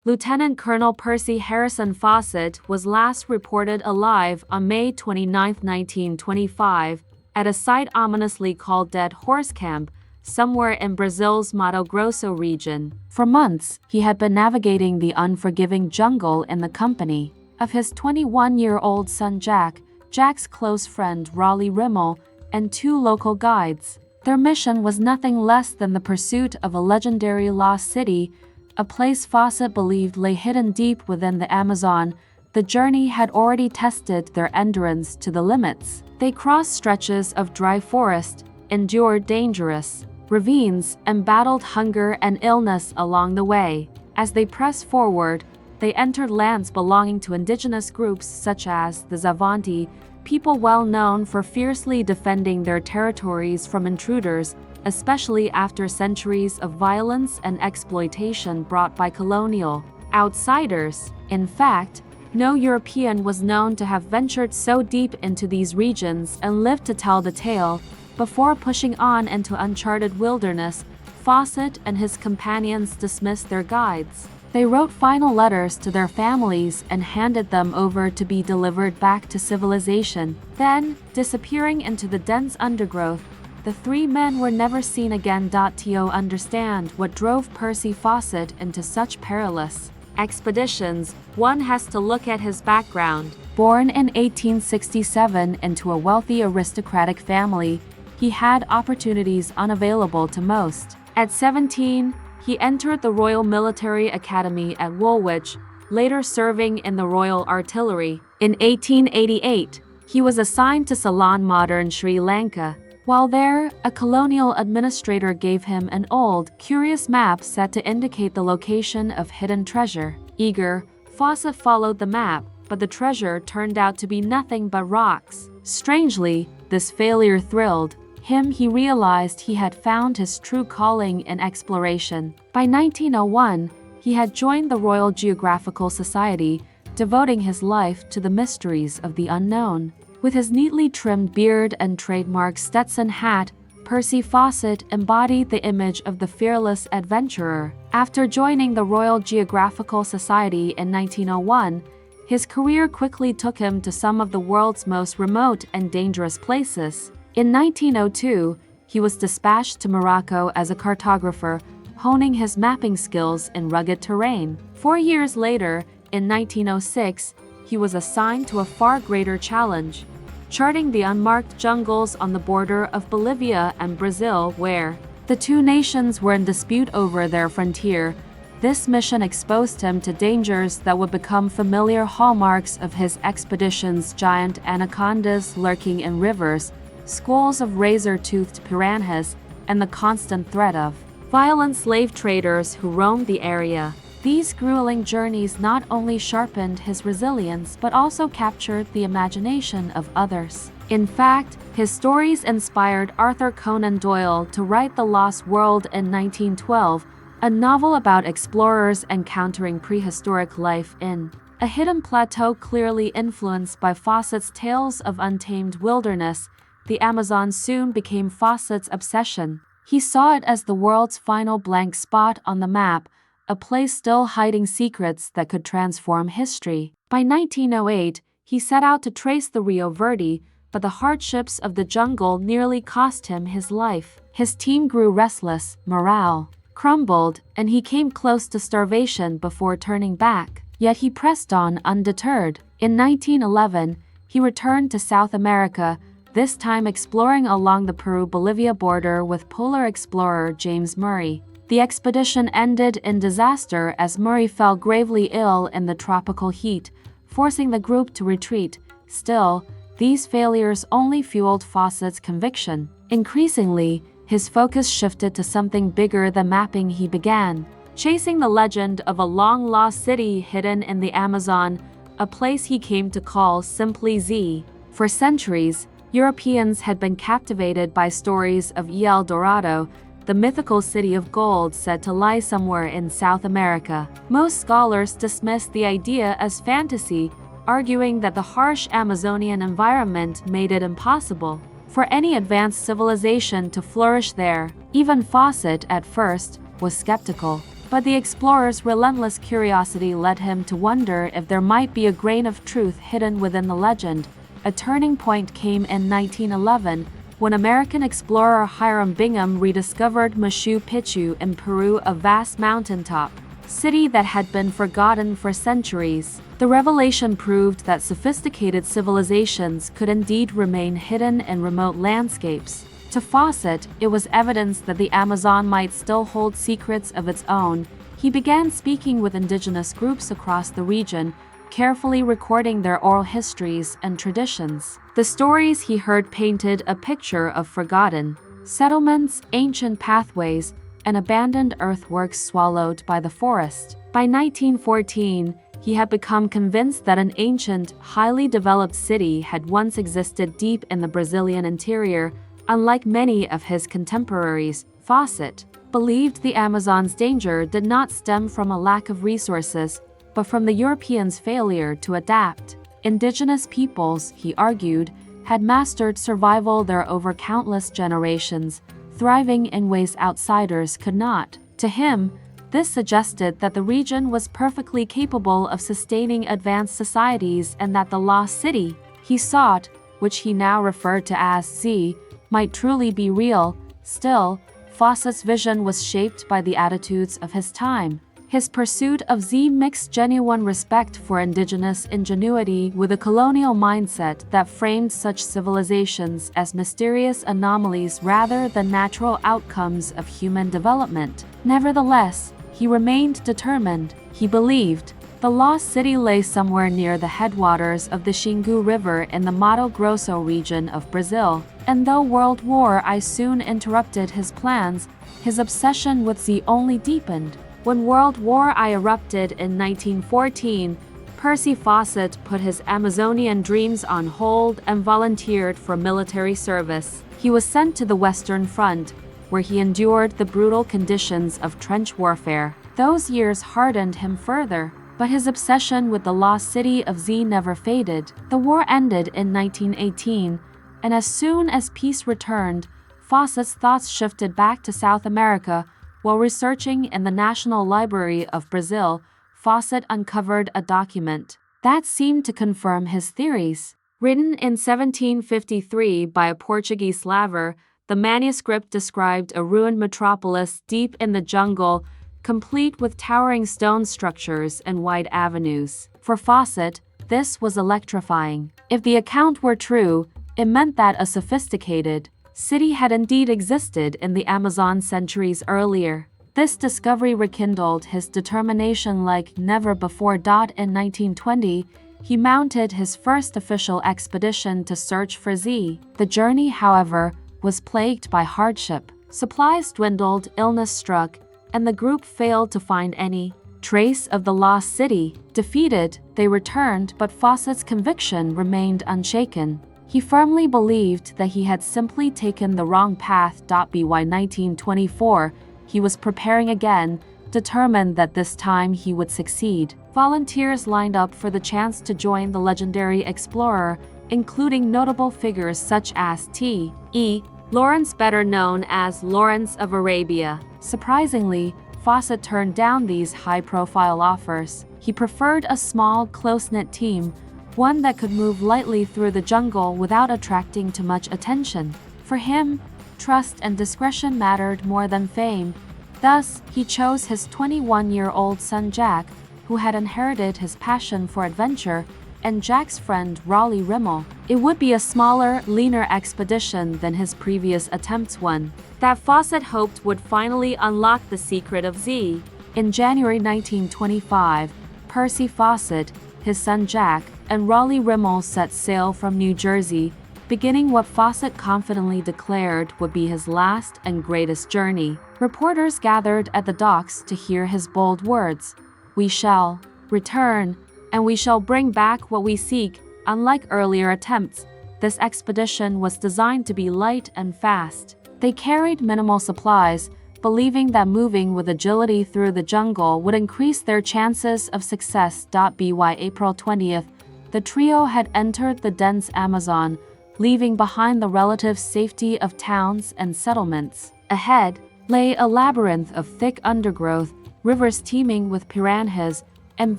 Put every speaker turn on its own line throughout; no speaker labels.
Lieutenant Colonel Percy Harrison Fawcett was last reported alive on May 29, 1925, at a site ominously called Dead Horse Camp, somewhere in Brazil's Mato Grosso region. For months, he had been navigating the unforgiving jungle in the company of his 21-year-old son Jack, Jack's close friend Raleigh Rimmell, and 2 local guides. Their mission was nothing less than the pursuit of a legendary lost city, a place Fawcett believed lay hidden deep within the Amazon. The journey had already tested their endurance to the limits. They crossed stretches of dry forest, endured dangerous ravines, and battled hunger and illness along the way. As they pressed forward, they entered lands belonging to indigenous groups such as the Xavante, people well known for fiercely defending their territories from intruders, especially after centuries of violence and exploitation brought by colonial outsiders. In fact, no European was known to have ventured so deep into these regions and lived to tell the tale. Before pushing on into uncharted wilderness, Fawcett and his companions dismissed their guides. They wrote final letters to their families and handed them over to be delivered back to civilization. Then, disappearing into the dense undergrowth, the 3 men were never seen again. To understand what drove Percy Fawcett into such perilous expeditions, one has to look at his background. Born in 1867 into a wealthy aristocratic family, he had opportunities unavailable to most. At 17, he entered the Royal Military Academy at Woolwich, later serving in the Royal Artillery. In 1888, he was assigned to Ceylon, modern Sri Lanka. While there, a colonial administrator gave him an old, curious map set to indicate the location of hidden treasure. Eager, Fawcett followed the map, but the treasure turned out to be nothing but rocks. Strangely, this failure thrilled him. He realized he had found his true calling in exploration. By 1901, he had joined the Royal Geographical Society, devoting his life to the mysteries of the unknown. With his neatly trimmed beard and trademark Stetson hat, Percy Fawcett embodied the image of the fearless adventurer. After joining the Royal Geographical Society in 1901, his career quickly took him to some of the world's most remote and dangerous places. In 1902, he was dispatched to Morocco as a cartographer, honing his mapping skills in rugged terrain. 4 years later, in 1906, he was assigned to a far greater challenge, charting the unmarked jungles on the border of Bolivia and Brazil, where the 2 nations were in dispute over their frontier. This mission exposed him to dangers that would become familiar hallmarks of his expeditions: giant anacondas lurking in rivers, schools of razor-toothed piranhas, and the constant threat of violent slave traders who roamed the area. These grueling journeys not only sharpened his resilience but also captured the imagination of others. In fact, his stories inspired Arthur Conan Doyle to write The Lost World in 1912, a novel about explorers encountering prehistoric life in a hidden plateau. Clearly influenced by Fawcett's tales of untamed wilderness, the Amazon soon became Fawcett's obsession. He saw it as the world's final blank spot on the map, a place still hiding secrets that could transform history. By 1908, he set out to trace the Rio Verde, but the hardships of the jungle nearly cost him his life. His team grew restless, morale crumbled, and he came close to starvation before turning back. Yet he pressed on undeterred. In 1911, he returned to South America, this time exploring along the Peru-Bolivia border with polar explorer James Murray. The expedition ended in disaster as Murray fell gravely ill in the tropical heat, forcing the group to retreat. Still, these failures only fueled Fawcett's conviction. Increasingly, his focus shifted to something bigger than mapping. He began chasing the legend of a long-lost city hidden in the Amazon, a place he came to call simply Z. For centuries, Europeans had been captivated by stories of El Dorado, the mythical city of gold said to lie somewhere in South America. Most scholars dismissed the idea as fantasy, arguing that the harsh Amazonian environment made it impossible for any advanced civilization to flourish there. Even Fawcett, at first, was skeptical. But the explorer's relentless curiosity led him to wonder if there might be a grain of truth hidden within the legend. A turning point came in 1911 when American explorer Hiram Bingham rediscovered Machu Picchu in Peru, a vast mountaintop city that had been forgotten for centuries. The revelation proved that sophisticated civilizations could indeed remain hidden in remote landscapes. To Fawcett, it was evidence that the Amazon might still hold secrets of its own. He began speaking with indigenous groups across the region, carefully recording their oral histories and traditions. The stories he heard painted a picture of forgotten settlements, ancient pathways, and abandoned earthworks swallowed by the forest. By 1914, he had become convinced that an ancient, highly developed city had once existed deep in the Brazilian interior. Unlike many of his contemporaries, Fawcett believed the Amazon's danger did not stem from a lack of resources, but from the Europeans' failure to adapt. Indigenous peoples, he argued, had mastered survival there over countless generations, thriving in ways outsiders could not. To him, this suggested that the region was perfectly capable of sustaining advanced societies and that the lost city he sought, which he now referred to as Z, might truly be real. Still, Fawcett's vision was shaped by the attitudes of his time. His pursuit of Z mixed genuine respect for indigenous ingenuity with a colonial mindset that framed such civilizations as mysterious anomalies rather than natural outcomes of human development. Nevertheless, he remained determined. He believed the lost city lay somewhere near the headwaters of the Xingu River in the Mato Grosso region of Brazil. And though World War I soon interrupted his plans, his obsession with Z only deepened. When World War I erupted in 1914, Percy Fawcett put his Amazonian dreams on hold and volunteered for military service. He was sent to the Western Front, where he endured the brutal conditions of trench warfare. Those years hardened him further, but his obsession with the lost city of Z never faded. The war ended in 1918, and as soon as peace returned, Fawcett's thoughts shifted back to South America. While researching in the National Library of Brazil, Fawcett uncovered a document that seemed to confirm his theories. Written in 1753 by a Portuguese slaver, the manuscript described a ruined metropolis deep in the jungle, complete with towering stone structures and wide avenues. For Fawcett, this was electrifying. If the account were true, it meant that a sophisticated city had indeed existed in the Amazon centuries earlier. This discovery rekindled his determination like never before. In 1920, he mounted his first official expedition to search for Z. The journey, however, was plagued by hardship. Supplies dwindled, illness struck, and the group failed to find any trace of the lost city. Defeated, they returned, but Fawcett's conviction remained unshaken. He firmly believed that he had simply taken the wrong path. By 1924, he was preparing again, determined that this time he would succeed. Volunteers lined up for the chance to join the legendary explorer, including notable figures such as T.E. Lawrence, better known as Lawrence of Arabia. Surprisingly, Fawcett turned down these high-profile offers. He preferred a small, close-knit team, one that could move lightly through the jungle without attracting too much attention. For him, trust and discretion mattered more than fame. Thus, he chose his 21-year-old son Jack, who had inherited his passion for adventure, and Jack's friend Raleigh Rimmell. It would be a smaller, leaner expedition than his previous attempts, one that Fawcett hoped would finally unlock the secret of Z. In January 1925, Percy Fawcett, his son Jack, and Raleigh Rimmell set sail from New Jersey, beginning what Fawcett confidently declared would be his last and greatest journey. Reporters gathered at the docks to hear his bold words, "We shall return, and we shall bring back what we seek." Unlike earlier attempts, this expedition was designed to be light and fast. They carried minimal supplies, believing that moving with agility through the jungle would increase their chances of success. By April 20th, the trio had entered the dense Amazon, leaving behind the relative safety of towns and settlements. Ahead lay a labyrinth of thick undergrowth, rivers teeming with piranhas, and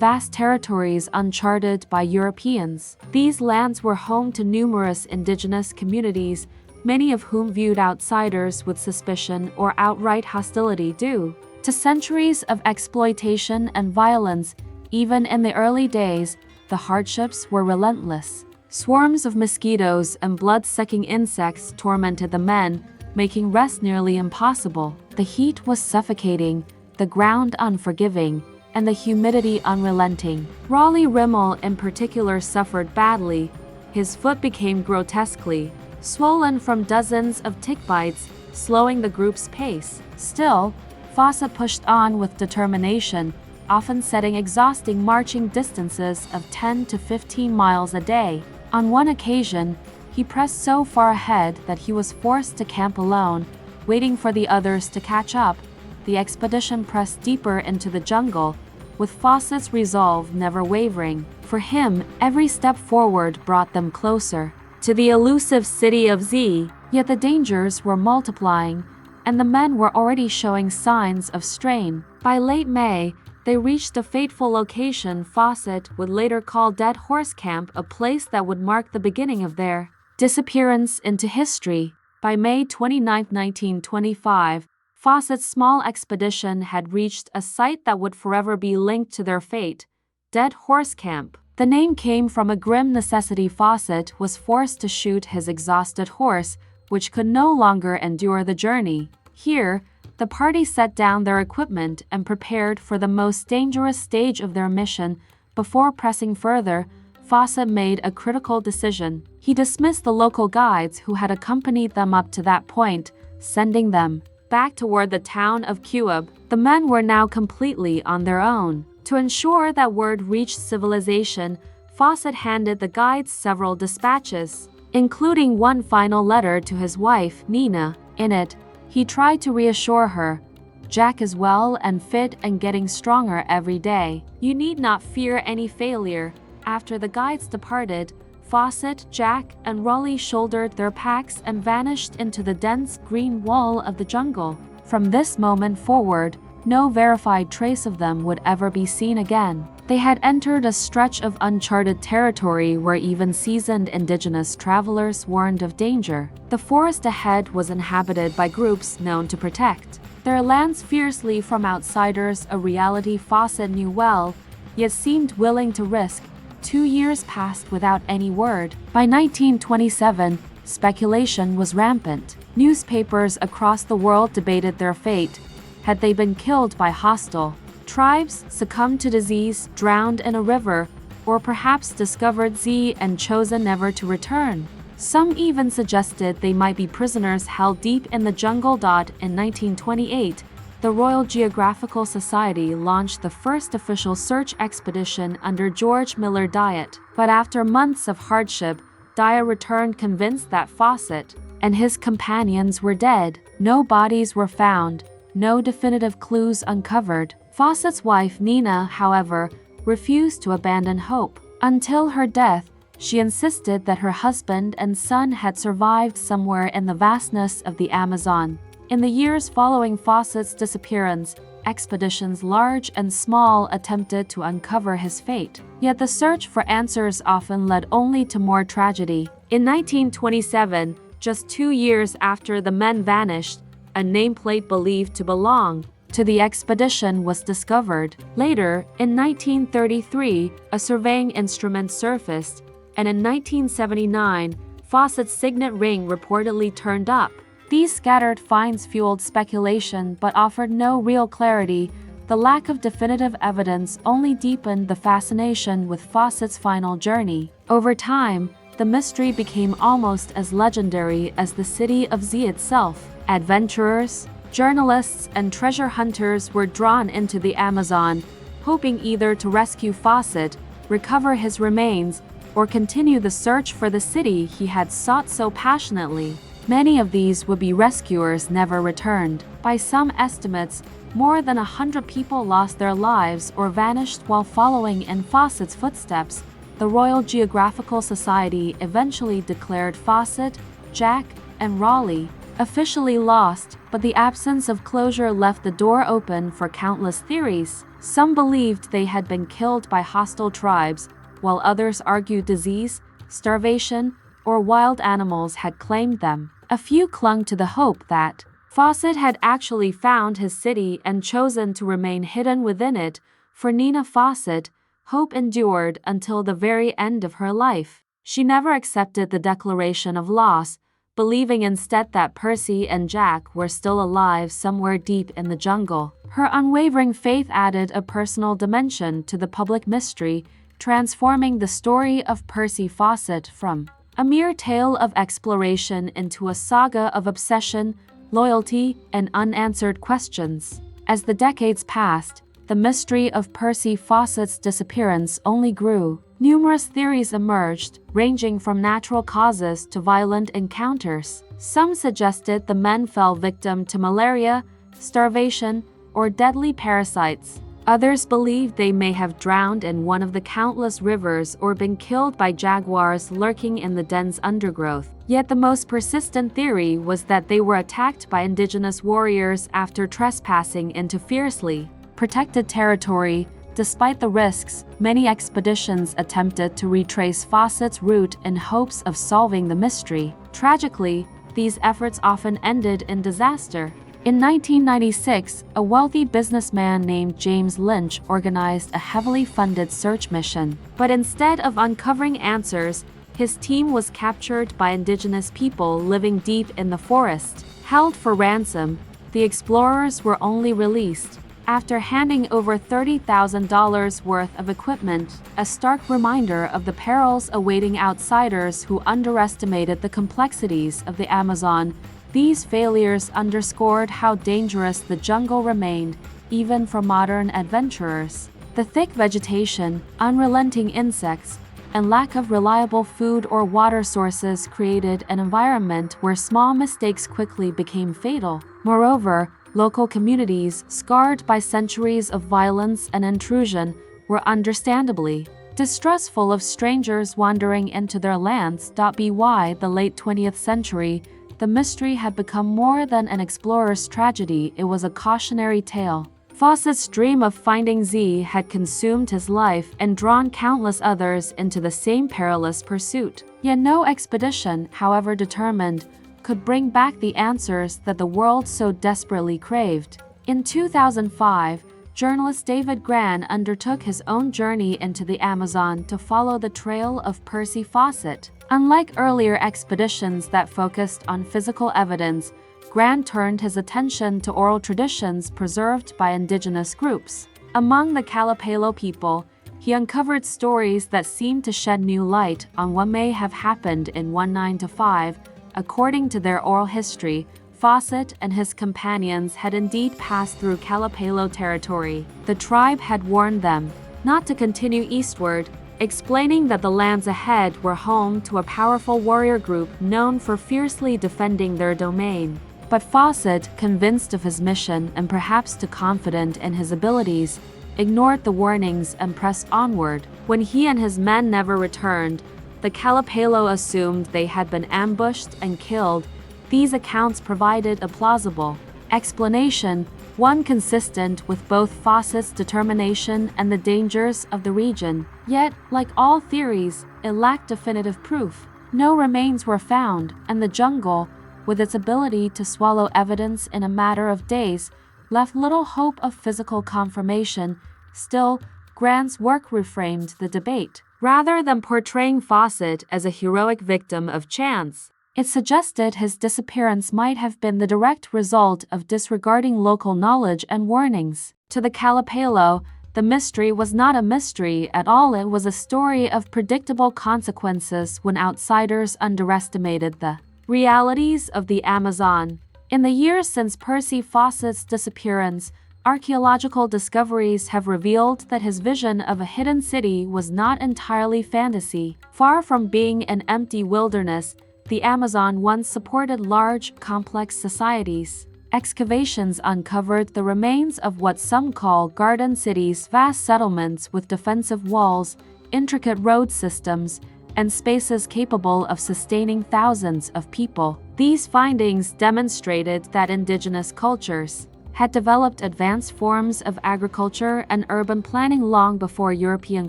vast territories uncharted by Europeans. These lands were home to numerous indigenous communities, many of whom viewed outsiders with suspicion or outright hostility due to centuries of exploitation and violence. Even in the early days, the hardships were relentless. Swarms of mosquitoes and blood-sucking insects tormented the men, making rest nearly impossible. The heat was suffocating, the ground unforgiving, and the humidity unrelenting. Raleigh Rimmell in particular suffered badly. His foot became grotesquely swollen from dozens of tick bites, slowing the group's pace. Still, Fawcett pushed on with determination, often setting exhausting marching distances of 10 to 15 miles a day. On one occasion, he pressed so far ahead that he was forced to camp alone, waiting for the others to catch up. The expedition pressed deeper into the jungle, with Fawcett's resolve never wavering. For him, every step forward brought them closer to the elusive city of Z. Yet the dangers were multiplying, and the men were already showing signs of strain. By late May, they reached a fateful location Fawcett would later call Dead Horse Camp, a place that would mark the beginning of their disappearance into history. By May 29, 1925, Fawcett's small expedition had reached a site that would forever be linked to their fate, Dead Horse Camp. The name came from a grim necessity. Fawcett was forced to shoot his exhausted horse, which could no longer endure the journey. Here, the party set down their equipment and prepared for the most dangerous stage of their mission. Before pressing further, Fawcett made a critical decision. He dismissed the local guides who had accompanied them up to that point, sending them back toward the town of Cuba. The men were now completely on their own. To ensure that word reached civilization, Fawcett handed the guides several dispatches, including one final letter to his wife, Nina. In it, he tried to reassure her, "Jack is well and fit and getting stronger every day. You need not fear any failure." After the guides departed, Fawcett, Jack, and Raleigh shouldered their packs and vanished into the dense green wall of the jungle. From this moment forward, no verified trace of them would ever be seen again. They had entered a stretch of uncharted territory where even seasoned indigenous travelers warned of danger. The forest ahead was inhabited by groups known to protect their lands fiercely from outsiders, a reality Fawcett knew well, yet seemed willing to risk. 2 years passed without any word. By 1927, speculation was rampant. Newspapers across the world debated their fate. Had they been killed by hostile tribes, succumbed to disease, drowned in a river, or perhaps discovered Z and chosen never to return? Some even suggested they might be prisoners held deep in the jungle. In 1928, the Royal Geographical Society launched the first official search expedition under George Miller Diet. But after months of hardship, Diet returned convinced that Fawcett and his companions were dead. No bodies were found, no definitive clues uncovered. Fawcett's wife, Nina, however, refused to abandon hope. Until her death, she insisted that her husband and son had survived somewhere in the vastness of the Amazon. In the years following Fawcett's disappearance, expeditions large and small attempted to uncover his fate. Yet the search for answers often led only to more tragedy. In 1927, just 2 years after the men vanished, a nameplate believed to belong to the expedition was discovered. Later, in 1933, a surveying instrument surfaced, and in 1979, Fawcett's signet ring reportedly turned up. These scattered finds fueled speculation but offered no real clarity. The lack of definitive evidence only deepened the fascination with Fawcett's final journey. Over time, the mystery became almost as legendary as the city of Z itself. Adventurers, journalists, and treasure hunters were drawn into the Amazon, hoping either to rescue Fawcett, recover his remains, or continue the search for the city he had sought so passionately. Many of these would-be rescuers never returned. By some estimates, more than 100 people lost their lives or vanished while following in Fawcett's footsteps. The Royal Geographical Society eventually declared Fawcett, Jack, and Raleigh officially lost, but the absence of closure left the door open for countless theories. Some believed they had been killed by hostile tribes, while others argued disease, starvation, or wild animals had claimed them. A few clung to the hope that Fawcett had actually found his city and chosen to remain hidden within it. For Nina Fawcett, hope endured until the very end of her life. She never accepted the declaration of loss, believing instead that Percy and Jack were still alive somewhere deep in the jungle. Her unwavering faith added a personal dimension to the public mystery, transforming the story of Percy Fawcett from a mere tale of exploration into a saga of obsession, loyalty, and unanswered questions. As the decades passed, the mystery of Percy Fawcett's disappearance only grew. Numerous theories emerged, ranging from natural causes to violent encounters. Some suggested the men fell victim to malaria, starvation, or deadly parasites. Others believed they may have drowned in one of the countless rivers or been killed by jaguars lurking in the dense undergrowth. Yet the most persistent theory was that they were attacked by indigenous warriors after trespassing into fiercely protected territory. Despite the risks, many expeditions attempted to retrace Fawcett's route in hopes of solving the mystery. Tragically, these efforts often ended in disaster. In 1996, a wealthy businessman named James Lynch organized a heavily funded search mission. But instead of uncovering answers, his team was captured by indigenous people living deep in the forest. Held for ransom, the explorers were only released after handing over $30,000 worth of equipment, a stark reminder of the perils awaiting outsiders who underestimated the complexities of the Amazon. These failures underscored how dangerous the jungle remained, even for modern adventurers. The thick vegetation, unrelenting insects, and lack of reliable food or water sources created an environment where small mistakes quickly became fatal. Moreover, local communities, scarred by centuries of violence and intrusion, were understandably distrustful of strangers wandering into their lands. By the late 20th century, the mystery had become more than an explorer's tragedy, it was a cautionary tale. Fawcett's dream of finding Z had consumed his life and drawn countless others into the same perilous pursuit. Yet no expedition, however determined, could bring back the answers that the world so desperately craved. In 2005, journalist David Gran undertook his own journey into the Amazon to follow the trail of Percy Fawcett. Unlike earlier expeditions that focused on physical evidence, Gran turned his attention to oral traditions preserved by indigenous groups. Among the Kalapalo people, he uncovered stories that seemed to shed new light on what may have happened in 1995. According to their oral history, Fawcett and his companions had indeed passed through Kalapalo territory. The tribe had warned them not to continue eastward, explaining that the lands ahead were home to a powerful warrior group known for fiercely defending their domain. But Fawcett, convinced of his mission and perhaps too confident in his abilities, ignored the warnings and pressed onward. When he and his men never returned, the Kalapalo assumed they had been ambushed and killed. These accounts provided a plausible explanation, one consistent with both Fawcett's determination and the dangers of the region. Yet, like all theories, it lacked definitive proof. No remains were found, and the jungle, with its ability to swallow evidence in a matter of days, left little hope of physical confirmation. Still, Gran's work reframed the debate. Rather than portraying Fawcett as a heroic victim of chance, it suggested his disappearance might have been the direct result of disregarding local knowledge and warnings. To the Kalapalo, the mystery was not a mystery at all, it was a story of predictable consequences when outsiders underestimated the realities of the Amazon. In the years since Percy Fawcett's disappearance, archaeological discoveries have revealed that his vision of a hidden city was not entirely fantasy. Far from being an empty wilderness, the Amazon once supported large, complex societies. Excavations uncovered the remains of what some call garden cities, vast settlements with defensive walls, intricate road systems, and spaces capable of sustaining thousands of people. These findings demonstrated that indigenous cultures had developed advanced forms of agriculture and urban planning long before European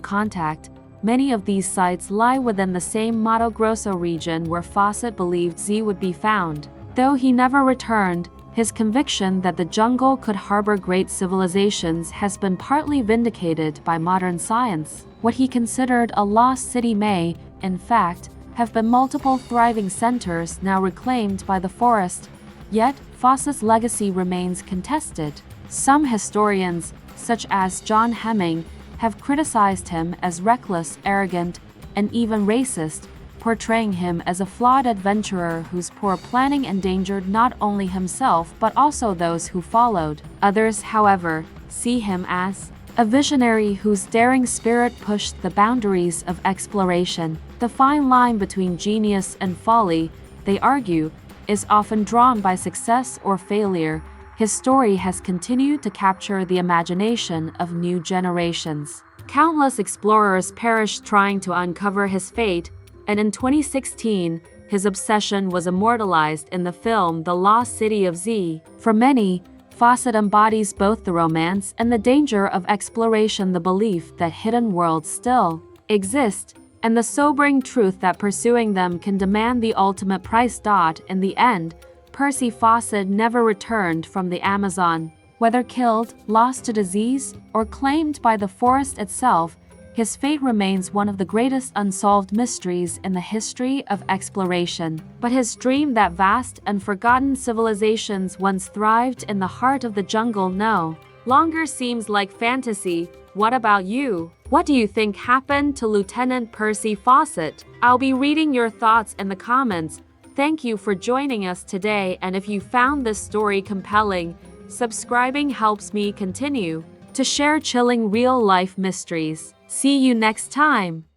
contact. Many of these sites lie within the same Mato Grosso region where Fawcett believed Z would be found. Though he never returned, his conviction that the jungle could harbor great civilizations has been partly vindicated by modern science. What he considered a lost city may, in fact, have been multiple thriving centers now reclaimed by the forest. Yet, Fawcett's legacy remains contested. Some historians, such as John Hemming, have criticized him as reckless, arrogant, and even racist, portraying him as a flawed adventurer whose poor planning endangered not only himself but also those who followed. Others, however, see him as a visionary whose daring spirit pushed the boundaries of exploration. The fine line between genius and folly, they argue, is often drawn by success or failure. His story has continued to capture the imagination of new generations. Countless explorers perished trying to uncover his fate, and in 2016, his obsession was immortalized in the film The Lost City of Z. For many, Fawcett embodies both the romance and the danger of exploration, the belief that hidden worlds still exist, and the sobering truth that pursuing them can demand the ultimate price. In the end, Percy Fawcett never returned from the Amazon. Whether killed, lost to disease, or claimed by the forest itself, his fate remains one of the greatest unsolved mysteries in the history of exploration. But his dream that vast and forgotten civilizations once thrived in the heart of the jungle no longer seems like fantasy. What about you? What do you think happened to Lieutenant Percy Fawcett? I'll be reading your thoughts in the comments. Thank you for joining us today, and if you found this story compelling, subscribing helps me continue to share chilling real-life mysteries. See you next time.